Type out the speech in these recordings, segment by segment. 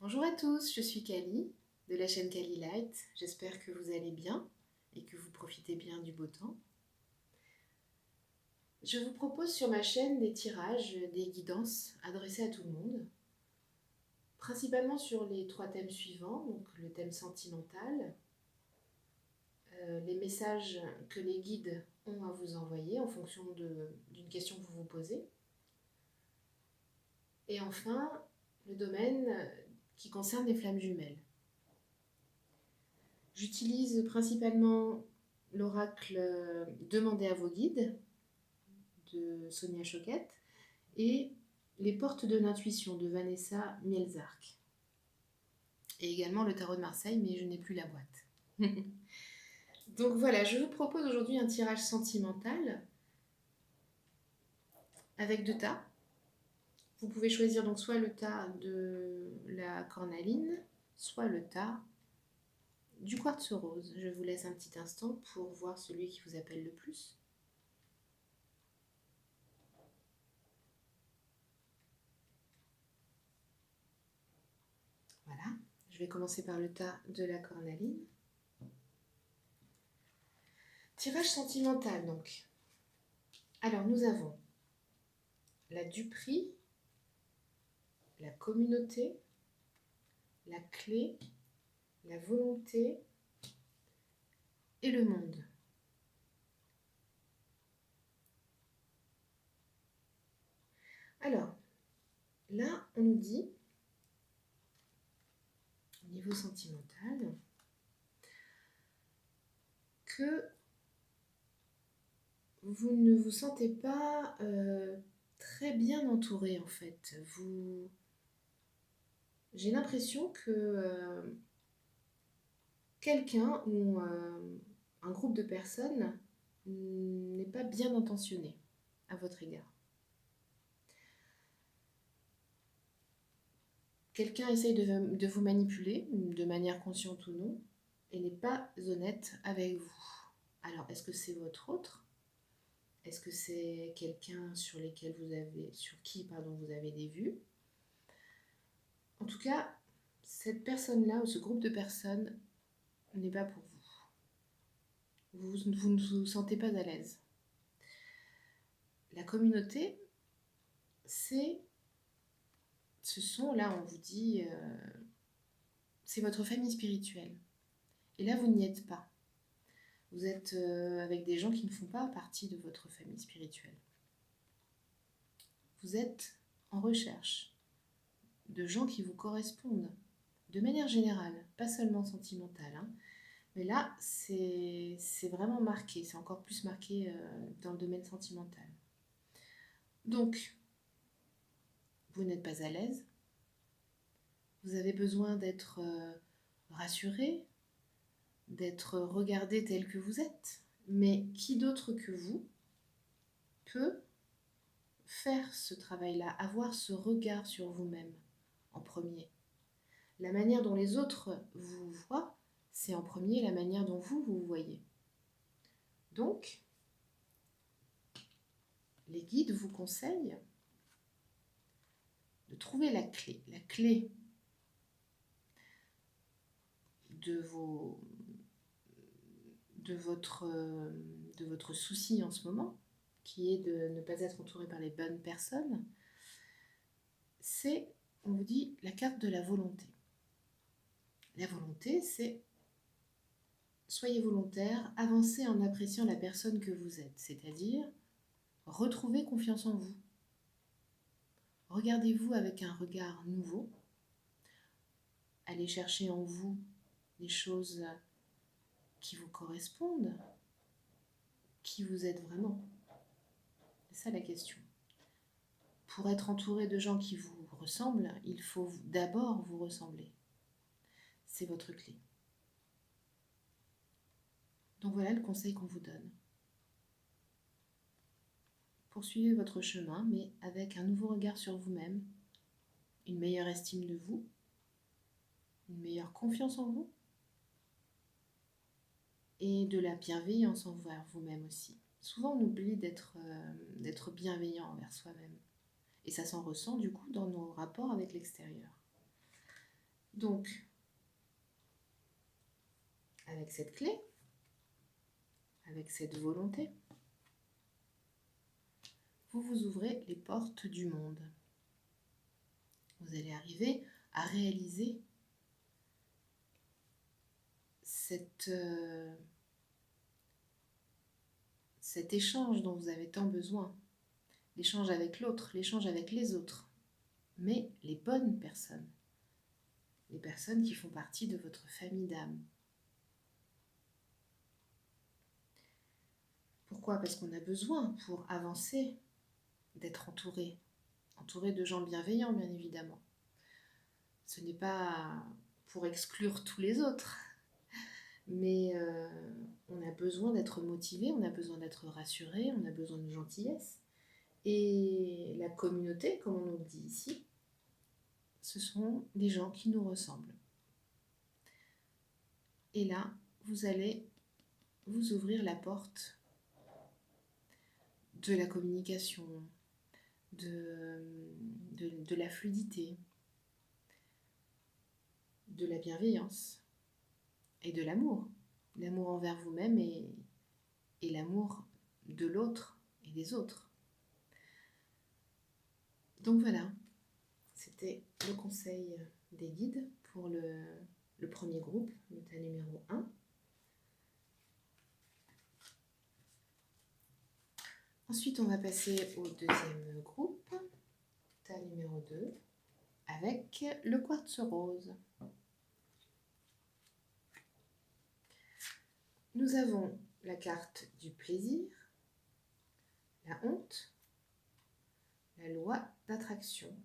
Bonjour à tous, je suis Kali de la chaîne Kali Light. J'espère que vous allez bien et que vous profitez bien du beau temps. Je vous propose sur ma chaîne des tirages, des guidances adressées à tout le monde, principalement sur les 3 thèmes suivants, donc le thème sentimental, les messages que les guides ont à vous envoyer en fonction d'une question que vous vous posez, et enfin le domaine qui concerne les flammes jumelles. J'utilise principalement l'oracle Demandez à vos guides de Sonia Choquette et les portes de l'intuition de Vanessa Mielzark. Et également le tarot de Marseille, mais je n'ai plus la boîte. Donc voilà, je vous propose aujourd'hui un tirage sentimental avec 2 tas. Vous pouvez choisir donc soit le tas de la cornaline, soit le tas du quartz rose. Je vous laisse un petit instant pour voir celui qui vous appelle le plus. Voilà, je vais commencer par le tas de la cornaline. Tirage sentimental donc. Alors nous avons la duperie, la communauté, la clé, la volonté et le monde. Alors, là, on nous dit, au niveau sentimental, que vous ne vous sentez pas très bien entouré en fait. J'ai l'impression que quelqu'un ou un groupe de personnes n'est pas bien intentionné à votre égard. Quelqu'un essaye de vous manipuler, de manière consciente ou non, et n'est pas honnête avec vous. Alors, est-ce que c'est votre autre? Est-ce que c'est quelqu'un sur qui vous avez des vues? En tout cas, cette personne-là ou ce groupe de personnes n'est pas pour vous. Vous ne vous sentez pas à l'aise. La communauté, là on vous dit, c'est votre famille spirituelle. Et là, vous n'y êtes pas. Vous êtes avec des gens qui ne font pas partie de votre famille spirituelle. Vous êtes en recherche de gens qui vous correspondent, de manière générale, pas seulement sentimentale. Mais là, c'est vraiment marqué, c'est encore plus marqué dans le domaine sentimental. Donc, vous n'êtes pas à l'aise, vous avez besoin d'être rassuré, d'être regardé tel que vous êtes. Mais qui d'autre que vous peut faire ce travail-là, avoir ce regard sur vous-même en premier? La manière dont les autres vous voient, c'est en premier la manière dont vous voyez. Donc, les guides vous conseillent de trouver la clé de votre souci en ce moment, qui est de ne pas être entouré par les bonnes personnes. C'est, on vous dit, la carte de la volonté. La volonté, c'est soyez volontaire, avancez en appréciant la personne que vous êtes, c'est-à-dire retrouvez confiance en vous. Regardez-vous avec un regard nouveau. Allez chercher en vous des choses qui vous correspondent, qui vous êtes vraiment. C'est ça la question. Pour être entouré de gens qui vous ressemblent, il faut d'abord vous ressembler. C'est votre clé. Donc voilà le conseil qu'on vous donne. Poursuivez votre chemin, mais avec un nouveau regard sur vous-même, une meilleure estime de vous, une meilleure confiance en vous et de la bienveillance envers vous-même aussi. Souvent, on oublie d'être bienveillant envers soi-même. Et ça s'en ressent du coup dans nos rapports avec l'extérieur. Donc, avec cette clé, avec cette volonté, vous vous ouvrez les portes du monde. Vous allez arriver à réaliser cet échange dont vous avez tant besoin. L'échange avec l'autre, l'échange avec les autres. Mais les bonnes personnes. Les personnes qui font partie de votre famille d'âme. Pourquoi? Parce qu'on a besoin, pour avancer, d'être entouré de gens bienveillants, bien évidemment. Ce n'est pas pour exclure tous les autres, mais on a besoin d'être motivé, on a besoin d'être rassuré, on a besoin de gentillesse. Et la communauté, comme on nous le dit ici, ce sont des gens qui nous ressemblent. Et là, vous allez vous ouvrir la porte de la communication, de la fluidité, de la bienveillance et de l'amour. L'amour envers vous-même et l'amour de l'autre et des autres. Donc voilà, c'était le conseil des guides pour le premier groupe, le tas numéro 1. Ensuite, on va passer au deuxième groupe, tas numéro 2, avec le quartz rose. Nous avons la carte du plaisir, la honte, la loi d'attraction,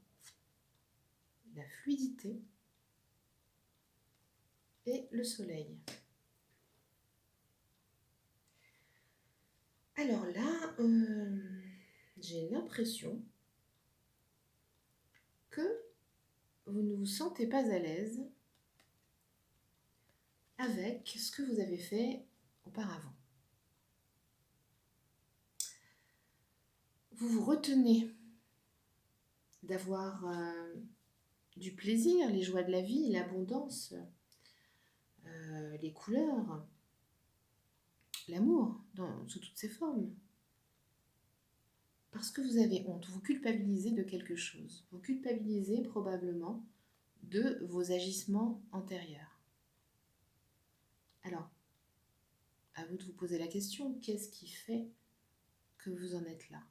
la fluidité et le soleil. Alors là, j'ai l'impression que vous ne vous sentez pas à l'aise avec ce que vous avez fait auparavant. Vous vous retenez d'avoir du plaisir, les joies de la vie, l'abondance, les couleurs, l'amour sous toutes ses formes. Parce que vous avez honte, vous culpabilisez de quelque chose. Vous culpabilisez probablement de vos agissements antérieurs. Alors, à vous de vous poser la question, qu'est-ce qui fait que vous en êtes là?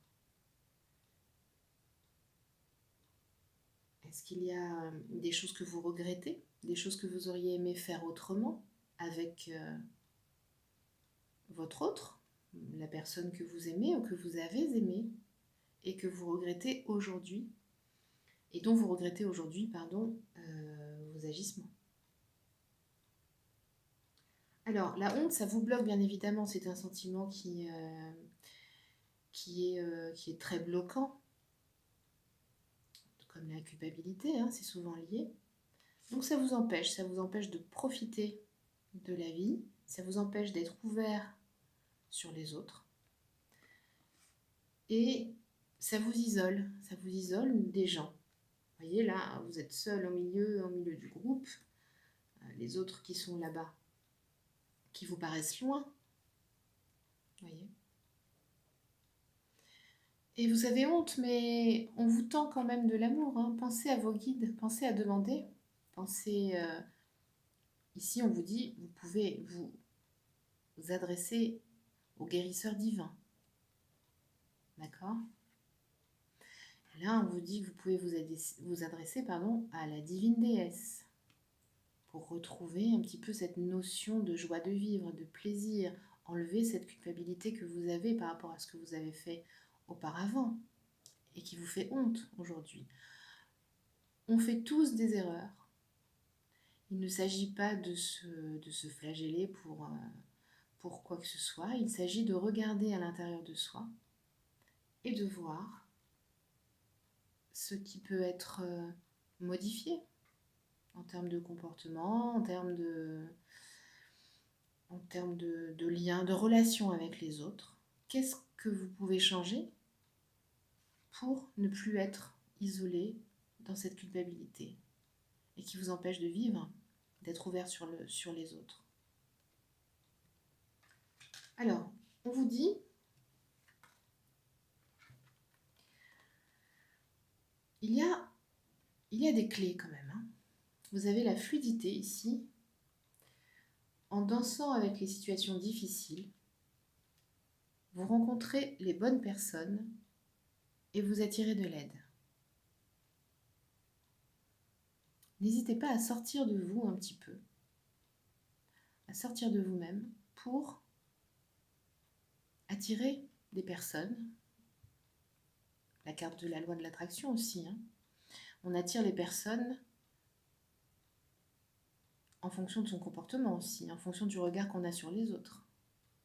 Est-ce qu'il y a des choses que vous regrettez, des choses que vous auriez aimé faire autrement avec votre autre, la personne que vous aimez ou que vous avez aimée et que vous regrettez aujourd'hui, et dont vous regrettez aujourd'hui, vos agissements? Alors, la honte, ça vous bloque bien évidemment, c'est un sentiment qui est très bloquant, comme la culpabilité, hein, c'est souvent lié. Donc ça vous empêche de profiter de la vie, ça vous empêche d'être ouvert sur les autres. Et ça vous isole des gens. Vous voyez là, vous êtes seul au milieu du groupe, les autres qui sont là-bas, qui vous paraissent loin. Vous voyez ? Et vous avez honte, mais on vous tend quand même de l'amour. Hein. Pensez à vos guides, pensez à demander. Pensez, ici on vous dit, vous pouvez vous adresser au guérisseur divin. D'accord ? Là, on vous dit que vous pouvez vous adresser à la divine déesse pour retrouver un petit peu cette notion de joie de vivre, de plaisir, enlever cette culpabilité que vous avez par rapport à ce que vous avez fait auparavant et qui vous fait honte aujourd'hui. On fait tous des erreurs. Il ne s'agit pas de se flageller pour quoi que ce soit. Il s'agit de regarder à l'intérieur de soi et de voir ce qui peut être modifié en termes de comportement, en termes de liens, de relations avec les autres. Qu'est-ce que vous pouvez changer pour ne plus être isolé dans cette culpabilité et qui vous empêche de vivre, d'être ouvert sur les autres. Alors, on vous dit, il y a des clés quand même, hein. Vous avez la fluidité ici. En dansant avec les situations difficiles, vous rencontrez les bonnes personnes et vous attirez de l'aide. N'hésitez pas à sortir de vous un petit peu, à sortir de vous-même pour attirer des personnes. La carte de la loi de l'attraction aussi, hein. On attire les personnes en fonction de son comportement aussi, en fonction du regard qu'on a sur les autres.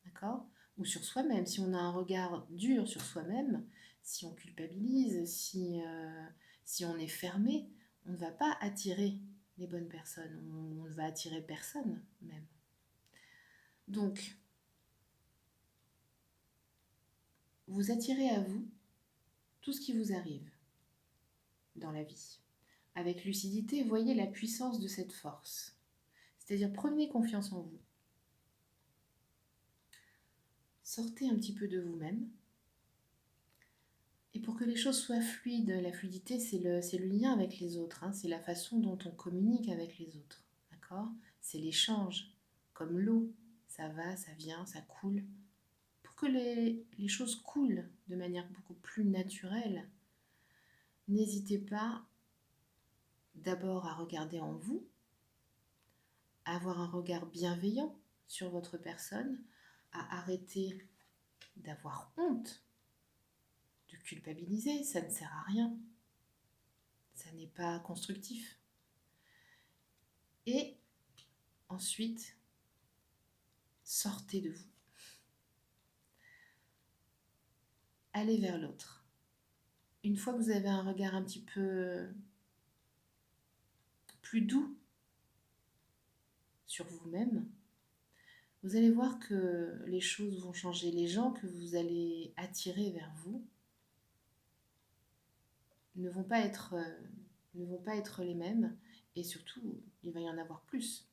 D'accord ? Ou sur soi-même. Si on a un regard dur sur soi-même, si on culpabilise, si on est fermé, on ne va pas attirer les bonnes personnes. On ne va attirer personne même. Donc, vous attirez à vous tout ce qui vous arrive dans la vie. Avec lucidité, voyez la puissance de cette force. C'est-à-dire, prenez confiance en vous. Sortez un petit peu de vous-même. Et pour que les choses soient fluides, la fluidité, c'est le lien avec les autres, hein, c'est la façon dont on communique avec les autres. D'accord ? C'est l'échange, comme l'eau. Ça va, ça vient, ça coule. Pour que les choses coulent de manière beaucoup plus naturelle, n'hésitez pas d'abord à regarder en vous, à avoir un regard bienveillant sur votre personne, à arrêter d'avoir honte, de culpabiliser, ça ne sert à rien, ça n'est pas constructif. Et ensuite, sortez de vous. Allez vers l'autre. Une fois que vous avez un regard un petit peu plus doux sur vous-même, vous allez voir que les choses vont changer. Les gens que vous allez attirer vers vous ne vont pas être les mêmes, et surtout, il va y en avoir plus.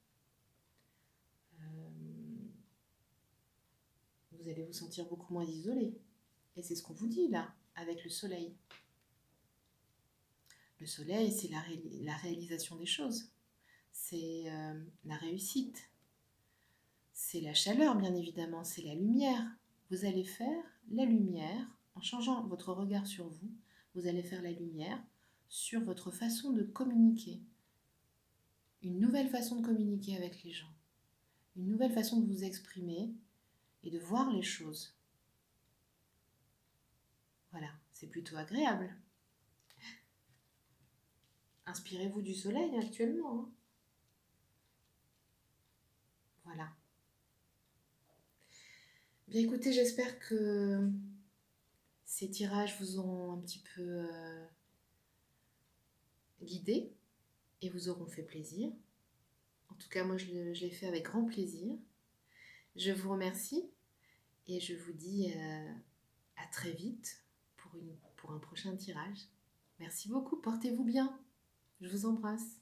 Vous allez vous sentir beaucoup moins isolé. Et c'est ce qu'on vous dit là, avec le soleil. Le soleil, c'est la réalisation des choses. C'est la réussite. C'est la chaleur, bien évidemment. C'est la lumière. Vous allez faire la lumière, en changeant votre regard sur vous, vous allez faire la lumière sur votre façon de communiquer. Une nouvelle façon de communiquer avec les gens. Une nouvelle façon de vous exprimer et de voir les choses. Voilà, c'est plutôt agréable. Inspirez-vous du soleil actuellement, hein. Voilà. Bien écoutez, j'espère que ces tirages vous ont un petit peu guidé et vous auront fait plaisir. En tout cas, moi, je l'ai fait avec grand plaisir. Je vous remercie et je vous dis à très vite pour un prochain tirage. Merci beaucoup, portez-vous bien. Je vous embrasse.